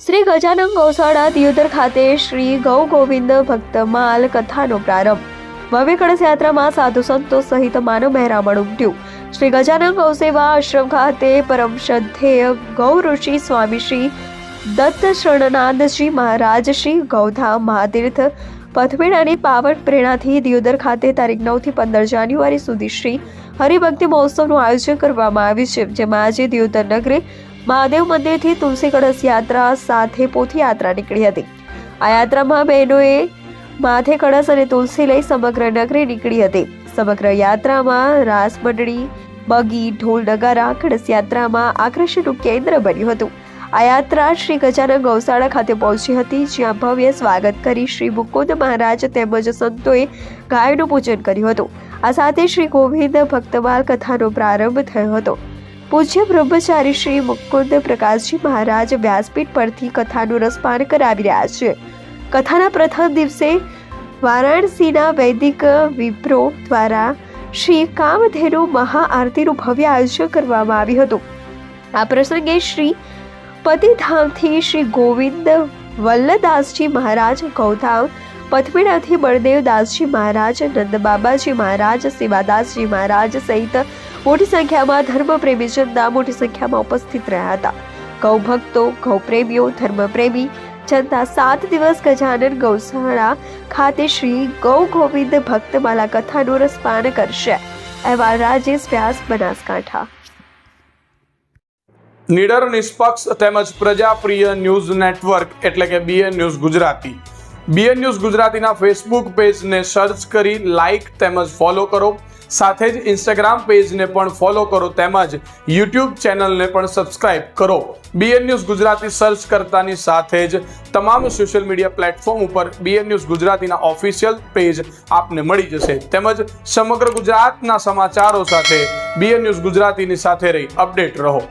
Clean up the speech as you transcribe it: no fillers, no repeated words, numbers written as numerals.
શ્રી ગજાનન ગૌશાળા દિયોદર ખાતે શ્રી ગૌ ગોવિંદ ભક્તમાલ કથાનો પ્રારંભ. ભવ્ય કળશ યાત્રામાં સાધુ સંતો સહિત માનવ મહેરામણ ઉમટ્યું. શ્રી ગજાનન ગૌસેવા આશ્રમ ખાતે પરમ શ્રદ્ધેય ગૌ ઋષિ સ્વામી શ્રી દત્ત શરણનાથજી મહારાજ શ્રી ગૌધામ મહાતીર્થ પથમેળાની પાવન પ્રેરણાથી દિયોદર ખાતે તારીખ 9 થી 15 જાન્યુઆરી સુધી શ્રી હરિભક્તિ મહોત્સવનું આયોજન કરવામાં આવ્યું છે, જેમાં આજે દિયોદર નગરે મહાદેવ મંદિરથી તુલસી કળશ યાત્રા સાથે પોથી યાત્રા નીકળી હતી. આ યાત્રામાં બહેનોએ માથે કળશ અને તુલસી લઈ સમગ્ર નગરી નીકળી હતી. સમગ્ર યાત્રામાં રાસ મંડળી, બગી, ઢોલ, નગારા કળશ યાત્રામાં આકર્ષણનું કેન્દ્ર બન્યું હતું. આ યાત્રા શ્રી ગજાનન ગૌશાળા ખાતે પહોંચી હતી, જ્યાં ભવ્ય સ્વાગત કરી શ્રી મુકુંદ મહારાજ તેમજ સંતોએ ગાયનું પૂજન કર્યું હતું. આ સાથે શ્રી ગોવિંદ ભક્તમાલ કથાનો પ્રારંભ થયો હતો. પૂજ્ય બ્રહ્મચારી શ્રી મુકુંદ પ્રકાશજી મહારાજ વ્યાસપીઠ પરથી કથાનું રસપાન કરાવી રહ્યા છે. કથાના પ્રથમ દિવસે વારાણસીના વૈદિક વિપ્રો દ્વારા શ્રી કામધેનુ મહાઆરતીનું ભવ્ય આયોજન કરવામાં આવ્યું હતું. આ પ્રસંગે શ્રી પતિધામથી શ્રી ગોવિંદ વલ્લદાસજી મહારાજ, ગૌધામ પથમેળાથી બળદેવદાસજી મહારાજ, નંદબાબાજી મહારાજ, સેવાદાસજી મહારાજ સહિત મોટી સંખ્યામાં ધર્મપ્રેમી જનતા મોટી સંખ્યામાં ઉપસ્થિત રહ્યા હતા. ગૌ ભક્તો, ગૌ પ્રેમીઓ, ધર્મપ્રેમી જનતા 7 દિવસ ગજાનન ગૌશાળા ખાતે શ્રી ગૌ ગોવિંદ ભક્તમાલા કથાનું રસપાન કરશે. અહેવાલ રાજેશ વ્યાસ, બનાસકાંઠા. નિડર, નિષ્પક્ષ તેમજ પ્રજાપ્રિય ન્યૂઝ નેટવર્ક એટલે કે BN news Gujarati. BN news ગુજરાતીના ફેસબુક પેજને સર્ચ કરી લાઇક તેમજ ફોલો કરો. સાથે જ ઇન્સ્ટાગ્રામ પેજને પણ ફોલો કરો તેમજ યુટ્યુબ ચેનલને પણ સબસ્ક્રાઇબ કરો. BN ન્યૂઝ ગુજરાતી સર્ચ કરતાની સાથે જ તમામ સોશિયલ મીડિયા પ્લેટફોર્મ ઉપર BN ન્યૂઝ ગુજરાતીના ઓફિશિયલ પેજ આપને મળી જશે. તેમજ સમગ્ર ગુજરાતના સમાચારો સાથે BN ન્યૂઝ ગુજરાતીની સાથે રહી અપડેટ રહો.